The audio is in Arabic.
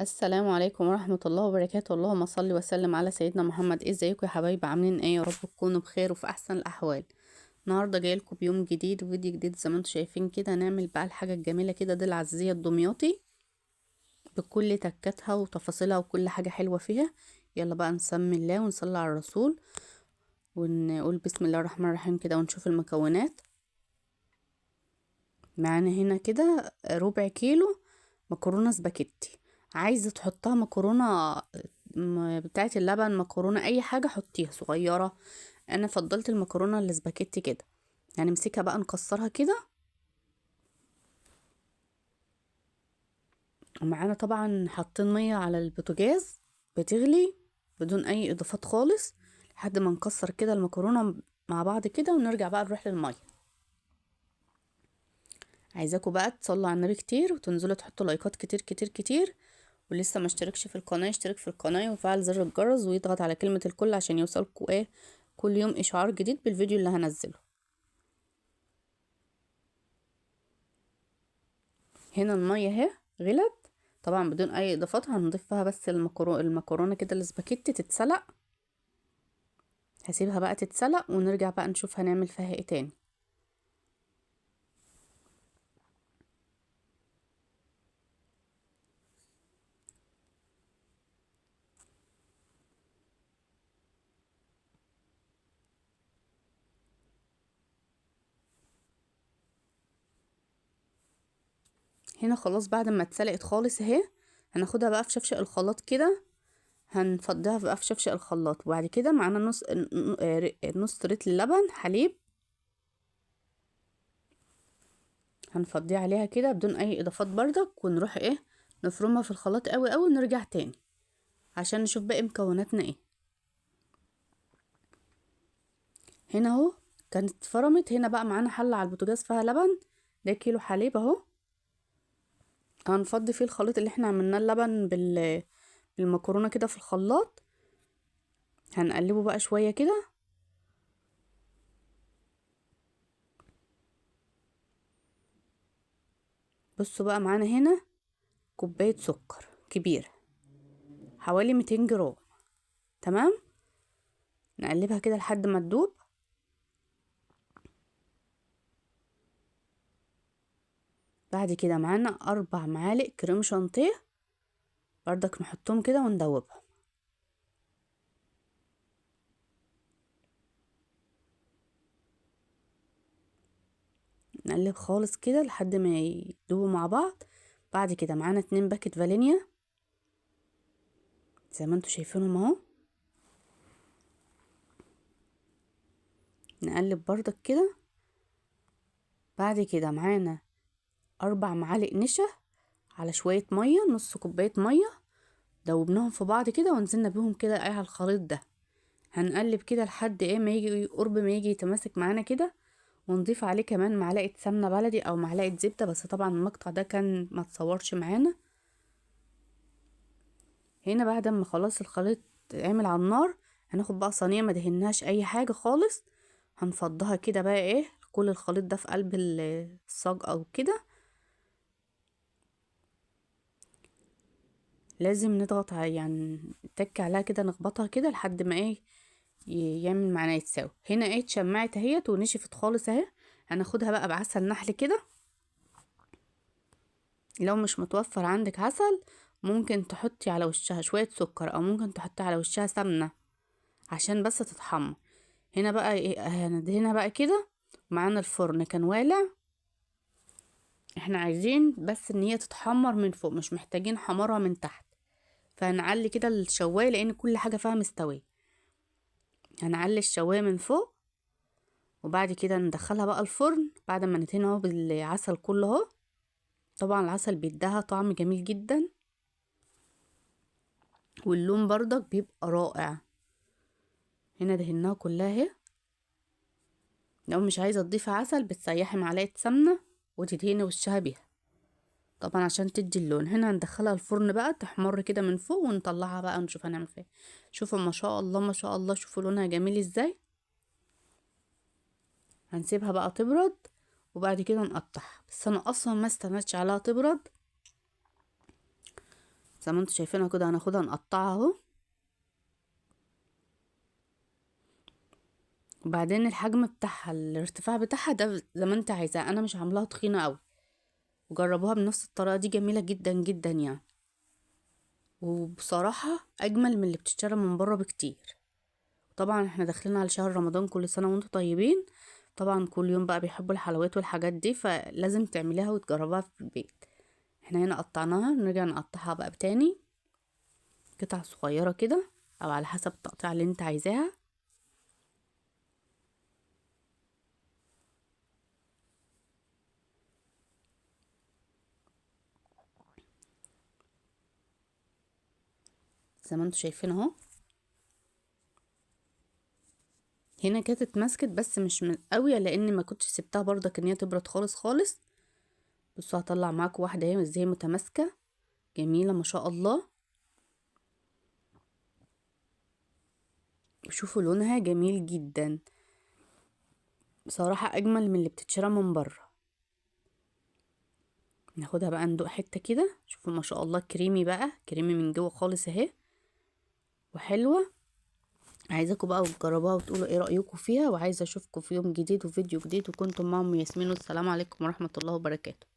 السلام عليكم ورحمة الله وبركاته. اللهم صل وسلم على سيدنا محمد. ازيكم يا حبايبي؟ عاملين ايه؟ يا رب تكونوا بخير وفي احسن الاحوال. النهارده جايلكم بيوم جديد وفيديو جديد زي ما انتم شايفين كده. نعمل بقى الحاجة الجميلة كده دي العزيزية الدمياطي بكل تكاتها وتفاصيلها وكل حاجة حلوة فيها. يلا بقى نسمي الله ونصلي على الرسول ونقول بسم الله الرحمن الرحيم كده ونشوف المكونات. معانا هنا كده ربع كيلو مكرونة سباكيتي. عايزة تحطها مكرونة بتاعة اللبن، مكرونة اي حاجة حطيها صغيرة. انا فضلت المكرونة السباكيتي كده، يعني امسكها بقى نكسرها كده. ومعانا طبعا حاطين مية على البوتاجاز بتغلي بدون اي اضافات خالص لحد ما نكسر كده المكرونة مع بعض كده، ونرجع بقى نروح للمية. عايزاكم بقى تصلوا على النبي كتير وتنزلوا تحطوا لايكات كتير كتير كتير. ولسه ما اشتركش في القناة يشترك في القناة ويفعل زر الجرس ويضغط على كلمة الكل عشان يوصلكوا ايه كل يوم اشعار جديد بالفيديو اللي هنزله. هنا المية اهي غلت طبعا بدون اي اضافات. هنضيف فيها بس المكرونة كده الاسباجيتي تتسلق. هسيبها بقى تتسلق ونرجع بقى نشوف هنعمل فيها ايه تاني. هنا خلاص بعد ما اتسلقت خالص اهي. هناخدها بقى في شفشق الخلاط كده، هنفضيها بقى في شفشق الخلاط. وبعد كده معانا نص لتر لبن حليب، هنفضيه عليها كده بدون اي اضافات بردك، ونروح ايه نفرمها في الخلاط قوي قوي ونرجع تاني عشان نشوف باقي مكوناتنا ايه. هنا اهو كانت فرمت. هنا بقى معانا حلة على البوتاجاز فيها لبن، ده كيلو حليب اهو. هنفضي فيه الخليط اللي احنا عملناه اللبن بالمكرونة كده في الخلاط. هنقلبه بقى شوية كده. بصوا بقى معانا هنا كوباية سكر كبيرة حوالي 200 جرام. تمام، نقلبها كده لحد ما تدوب. بعد كده معانا 4 معالق كريم شانتيه بردك نحطهم كده وندوبهم. نقلب خالص كده لحد ما يدوبوا مع بعض. بعد كده معانا 2 باكت فانيليا زي ما انتوا شايفينهم اهو. نقلب بردك كده. بعد كده معانا 4 معالق نشا على شوية مية، نص كوباية مية، دوبناهم في بعض كده ونزلنا بيهم كده ايه على الخليط ده. هنقلب كده لحد ايه ما يجي قرب ما يجي يتماسك معانا كده. ونضيف عليه كمان معلقة سمنة بلدي او معلقة زبدة، بس طبعا المقطع ده كان ما تصورش معانا. هنا بعد ما خلاص الخليط عمل على النار، هناخد بقى صينية ما دهناش اي حاجة خالص. هنفضها كده بقى ايه كل الخليط ده في قلب الصاج او كده. لازم نضغط يعني نتك عليها كده نخبطها كده لحد ما ايه يعمل معانا يتساوي. هنا ايه اتشمعت اهيت ونشفت خالص اهي. هناخدها بقى بعسل نحل كده. لو مش متوفر عندك عسل ممكن تحطي على وشها شوية سكر او ممكن تحطي على وشها سمنة عشان بس تتحمر. هنا بقى ايه هندهنها بقى كده. معانا الفرن كان والع. احنا عايزين بس ان هي تتحمر من فوق، مش محتاجين حمارها من تحت. فهنعلي كده الشواية لان كل حاجة فيها مستوية. هنعلي الشواية من فوق وبعد كده ندخلها بقى الفرن بعد ما ندهنها اهو بالعسل كله اهو. طبعا العسل بيديها طعم جميل جدا واللون برضك بيبقى رائع. هنا دهناها كلها اهي. لو مش عايزة تضيفي عسل بتسيحي معلقة سمنة وتدهني وشها بيها طبعا عشان تدي اللون. هنا هندخلها الفرن بقى تحمر كده من فوق ونطلعها بقى ونشوف هنعمل فيها. شوفوا ما شاء الله ما شاء الله، شوفوا لونها جميل ازاي. هنسيبها بقى تبرد وبعد كده نقطعها. بس انا اصلا ما استنتش عليها تبرد، زي ما انتوا شايفينها كده. هناخدها نقطعها اهو. وبعدين الحجم بتاعها، الارتفاع بتاعها ده زي ما انت عايزاه، انا مش عاملاها تخينه قوي. وجربوها بنفس الطريقه دي، جميله جدا جدا يعني. وبصراحه اجمل من اللي بتشترى من بره بكتير. طبعا احنا داخلين على شهر رمضان، كل سنه وانتم طيبين. طبعا كل يوم بقى بيحبوا الحلويات والحاجات دي، فلازم تعمليها وتجربها في البيت. احنا هنا قطعناها، نرجع نقطعها بقى تاني قطع صغيره كده، او على حسب التقطيع اللي انت عايزاها. زي ما انتوا شايفين اهو. هنا كانت اتمسكت بس مش من قوي، لان ما كنتش سبتها برضك ان هي تبرد خالص خالص. بصوا هطلع معاكم واحده اهي ازاي متماسكه، جميله ما شاء الله. شوفوا لونها جميل جدا، بصراحه اجمل من اللي بتتشرى من بره. ناخدها بقى ندوق حته كده. شوفوا ما شاء الله، كريمي بقى، كريمي من جوه خالص اهي، وحلوه. عايزاكم بقى تجربوها وتقولوا ايه رايكم فيها. وعايزه اشوفكم في يوم جديد وفيديو جديد، وكنتم معهم ياسمين، والسلام عليكم ورحمه الله وبركاته.